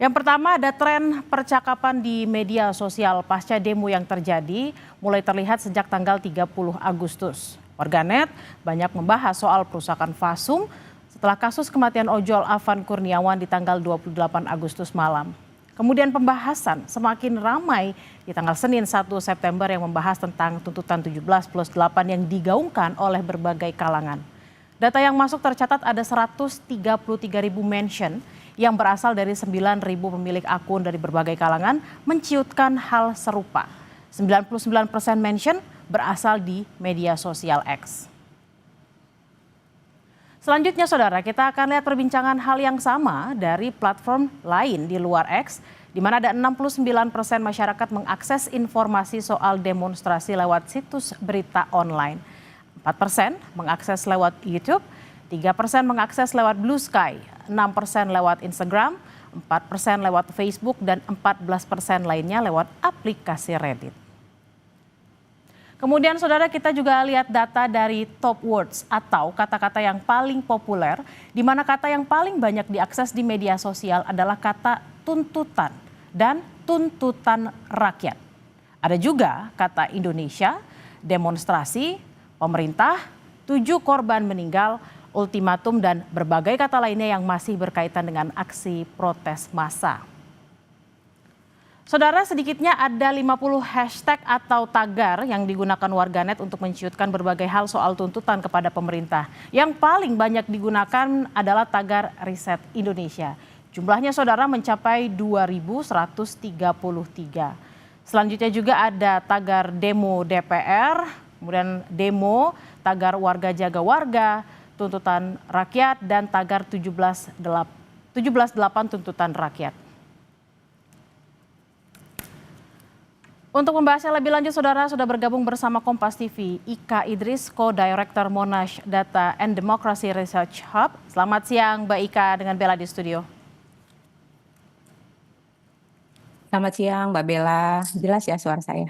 Yang pertama ada tren percakapan di media sosial pasca demo yang terjadi mulai terlihat sejak tanggal 30 Agustus. Warganet banyak membahas soal perusakan Fasum setelah kasus kematian ojol Afan Kurniawan di tanggal 28 Agustus malam. Kemudian pembahasan semakin ramai di tanggal Senin 1 September yang membahas tentang tuntutan 17+8 yang digaungkan oleh berbagai kalangan. Data yang masuk tercatat ada 133.000 mention yang berasal dari 9.000 pemilik akun dari berbagai kalangan menciutkan hal serupa. 99% mention berasal di media sosial X. Selanjutnya saudara, kita akan lihat perbincangan hal yang sama dari platform lain di luar X, di mana ada 69% masyarakat mengakses informasi soal demonstrasi lewat situs berita online. 4% mengakses lewat YouTube, 3% mengakses lewat Blue Sky, 6% lewat Instagram, 4% lewat Facebook, dan 14% lainnya lewat aplikasi Reddit. Kemudian saudara, kita juga lihat data dari top words atau kata-kata yang paling populer, di mana kata yang paling banyak diakses di media sosial adalah kata tuntutan dan tuntutan rakyat. Ada juga kata Indonesia, demonstrasi, pemerintah, 7 korban meninggal, ultimatum, dan berbagai kata lainnya yang masih berkaitan dengan aksi protes massa. Saudara, sedikitnya ada 50 hashtag atau tagar yang digunakan warganet untuk menciutkan berbagai hal soal tuntutan kepada pemerintah. Yang paling banyak digunakan adalah tagar Riset Indonesia. Jumlahnya saudara mencapai 2.133. Selanjutnya juga ada tagar demo DPR, kemudian demo, tagar warga jaga warga, tuntutan rakyat, dan tagar 17+8 tuntutan rakyat. Untuk membahasnya lebih lanjut, saudara, sudah bergabung bersama Kompas TV, Ika Idris, Co-Director Monash Data and Democracy Research Hub. Selamat siang Mbak Ika dengan Bella di studio. Selamat siang Mbak Bella, jelas ya suara saya?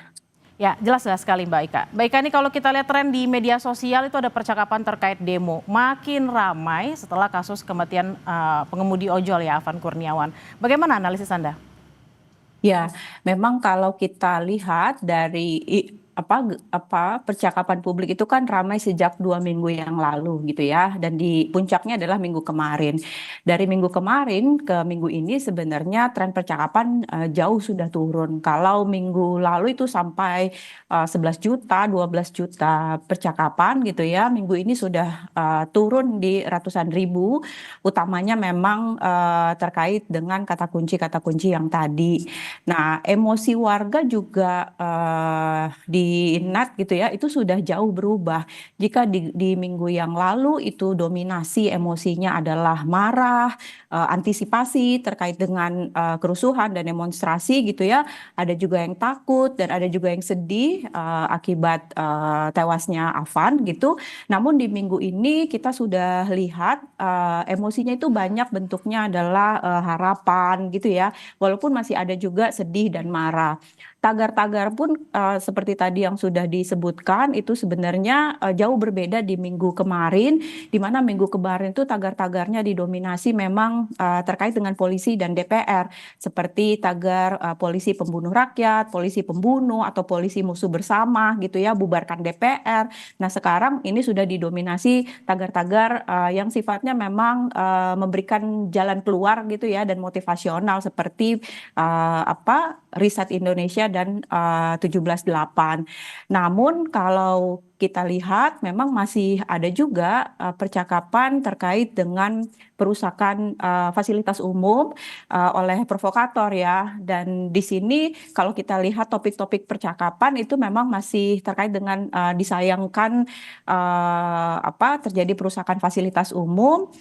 Ya, jelas sekali Mbak Ika. Mbak Ika, ini kalau kita lihat tren di media sosial itu ada percakapan terkait demo. Makin ramai setelah kasus kematian pengemudi ojol ya, Afan Kurniawan. Bagaimana analisis Anda? Ya, memang kalau kita lihat dari percakapan publik itu kan ramai sejak 2 minggu yang lalu gitu ya, dan di puncaknya adalah minggu kemarin. Dari minggu kemarin ke minggu ini sebenarnya tren percakapan jauh sudah turun. Kalau minggu lalu itu sampai 11 juta, 12 juta percakapan gitu ya, minggu ini sudah turun di ratusan ribu. Utamanya memang terkait dengan kata kunci yang tadi. Nah, emosi warga juga di net gitu ya, itu sudah jauh berubah. Jika di minggu yang lalu itu dominasi emosinya adalah marah, antisipasi terkait dengan kerusuhan dan demonstrasi gitu ya. Ada juga yang takut dan ada juga yang sedih akibat tewasnya Afan gitu. Namun di minggu ini kita sudah lihat emosinya itu banyak bentuknya adalah harapan gitu ya. Walaupun masih ada juga sedih dan marah. Tagar-tagar pun seperti tadi yang sudah disebutkan itu sebenarnya jauh berbeda di minggu kemarin, di mana minggu kemarin itu tagar-tagarnya didominasi memang terkait dengan polisi dan DPR, seperti tagar polisi pembunuh rakyat, polisi pembunuh, atau polisi musuh bersama gitu ya, bubarkan DPR. Nah sekarang ini sudah didominasi tagar-tagar yang sifatnya memang memberikan jalan keluar gitu ya, dan motivasional seperti Riset Indonesia dan 17+8. Namun kalau kita lihat memang masih ada juga percakapan terkait dengan perusakan fasilitas umum oleh provokator ya. Dan di sini kalau kita lihat topik-topik percakapan itu memang masih terkait dengan disayangkan terjadi perusakan fasilitas umum,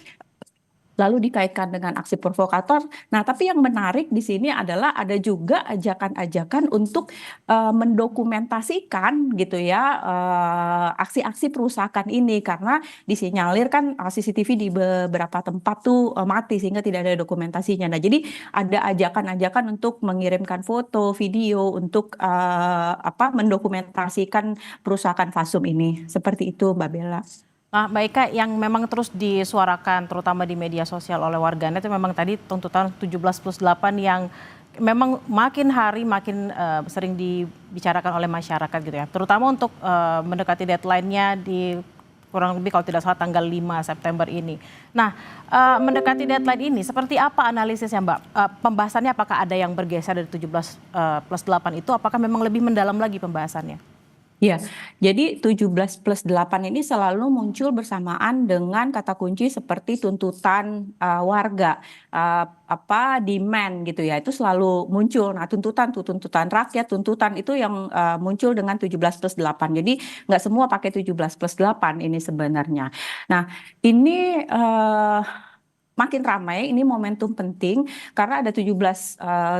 lalu dikaitkan dengan aksi provokator. Nah, tapi yang menarik di sini adalah ada juga ajakan-ajakan untuk mendokumentasikan gitu ya aksi-aksi perusakan ini, karena disinyalir kan CCTV di beberapa tempat tuh mati sehingga tidak ada dokumentasinya. Nah, jadi ada ajakan-ajakan untuk mengirimkan foto, video untuk mendokumentasikan perusakan Fasum ini. Seperti itu, Mbak Bella. Nah, Mbak Ika, yang memang terus disuarakan terutama di media sosial oleh warganet itu memang tadi tuntutan 17+8 yang memang makin hari makin sering dibicarakan oleh masyarakat gitu ya. Terutama untuk mendekati deadline-nya di kurang lebih kalau tidak salah tanggal 5 September ini. Nah, mendekati deadline ini seperti apa analisisnya Mbak? Pembahasannya apakah ada yang bergeser dari 17+8 itu? Apakah memang lebih mendalam lagi pembahasannya? Ya, jadi 17+8 ini selalu muncul bersamaan dengan kata kunci seperti tuntutan warga, demand gitu ya, itu selalu muncul. Nah, tuntutan rakyat, tuntutan itu yang muncul dengan 17+8. Jadi nggak semua pakai 17+8 ini sebenarnya. Nah, ini makin ramai, ini momentum penting karena ada 17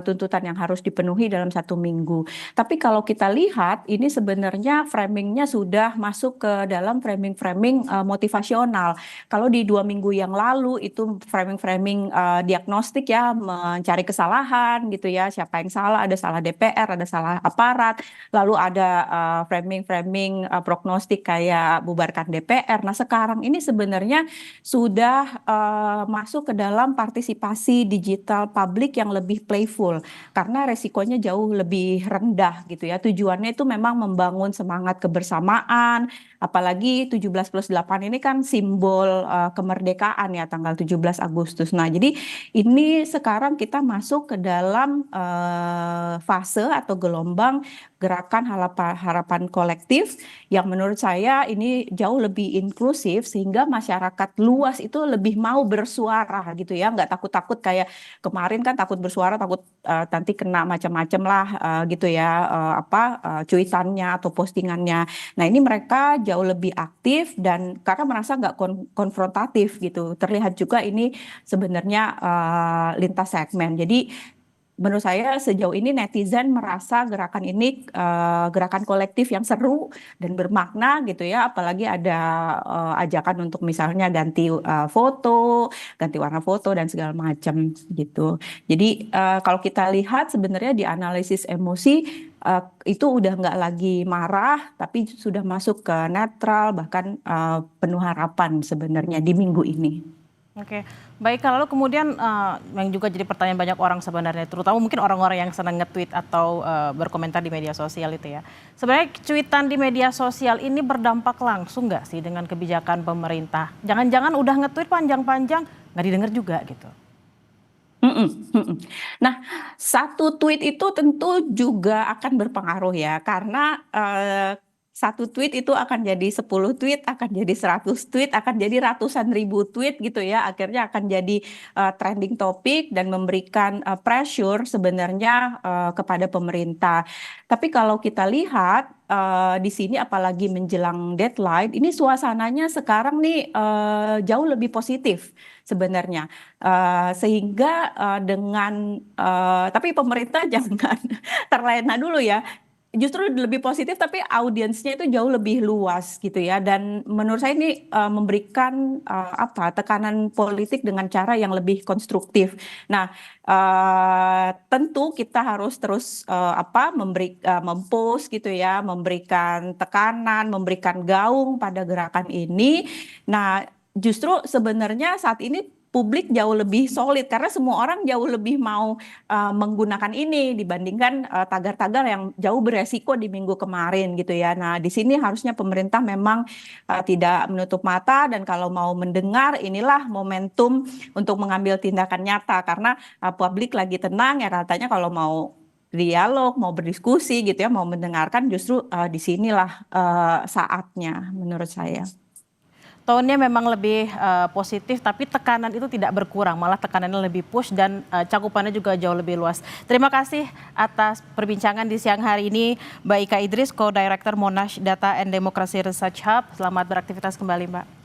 tuntutan yang harus dipenuhi dalam 1 minggu. Tapi kalau kita lihat, ini sebenarnya framingnya sudah masuk ke dalam framing-framing motivasional. Kalau di 2 minggu yang lalu itu framing-framing diagnostik ya, mencari kesalahan gitu ya, siapa yang salah, ada salah DPR, ada salah aparat, lalu ada framing-framing prognostik kayak bubarkan DPR. Nah, sekarang ini sebenarnya sudah masuk ke dalam partisipasi digital publik yang lebih playful karena resikonya jauh lebih rendah gitu ya. Tujuannya itu memang membangun semangat kebersamaan, apalagi 17+8 ini kan simbol kemerdekaan ya tanggal 17 Agustus. Nah, jadi ini sekarang kita masuk ke dalam fase atau gelombang gerakan harapan kolektif yang menurut saya ini jauh lebih inklusif sehingga masyarakat luas itu lebih mau bersuara gitu ya, nggak takut-takut kayak kemarin kan takut bersuara, takut nanti kena macam-macam lah gitu ya, cuitannya atau postingannya. Nah, ini mereka jauh lebih aktif dan karena merasa nggak konfrontatif gitu. Terlihat juga ini sebenarnya lintas segmen. Jadi menurut saya sejauh ini netizen merasa gerakan ini gerakan kolektif yang seru dan bermakna gitu ya, apalagi ada ajakan untuk misalnya ganti foto, ganti warna foto dan segala macam gitu. Jadi kalau kita lihat sebenarnya di analisis emosi itu udah nggak lagi marah, tapi sudah masuk ke netral bahkan penuh harapan sebenarnya di minggu ini. Oke, baik. Kalau kemudian yang juga jadi pertanyaan banyak orang sebenarnya, terutama mungkin orang-orang yang senang nge-tweet atau berkomentar di media sosial itu ya. Sebenarnya cuitan di media sosial ini berdampak langsung nggak sih dengan kebijakan pemerintah? Jangan-jangan udah nge-tweet panjang-panjang nggak didengar juga gitu. Nah, satu tweet itu tentu juga akan berpengaruh ya, karena satu tweet itu akan jadi 10 tweet, akan jadi 100 tweet, akan jadi ratusan ribu tweet gitu ya. Akhirnya akan jadi trending topik dan memberikan pressure sebenarnya kepada pemerintah. Tapi kalau kita lihat di sini apalagi menjelang deadline, ini suasananya sekarang nih jauh lebih positif sebenarnya. Sehingga tapi pemerintah jangan terlena dulu ya. Justru lebih positif tapi audiensnya itu jauh lebih luas gitu ya, dan menurut saya ini memberikan tekanan politik dengan cara yang lebih konstruktif. Nah, tentu kita harus terus mempost gitu ya, memberikan tekanan, memberikan gaung pada gerakan ini. Nah, justru sebenarnya saat ini publik jauh lebih solid karena semua orang jauh lebih mau menggunakan ini dibandingkan tagar-tagar yang jauh beresiko di minggu kemarin gitu ya. Nah, di sini harusnya pemerintah memang tidak menutup mata dan kalau mau mendengar inilah momentum untuk mengambil tindakan nyata karena publik lagi tenang ya, katanya kalau mau dialog, mau berdiskusi gitu ya, mau mendengarkan justru di sinilah saatnya menurut saya. Tone-nya memang lebih positif, tapi tekanan itu tidak berkurang, malah tekanannya lebih push dan cakupannya juga jauh lebih luas. Terima kasih atas perbincangan di siang hari ini, Mbak Ika Idris, Co-Director Monash Data and Democracy Research Hub. Selamat beraktivitas kembali, Mbak.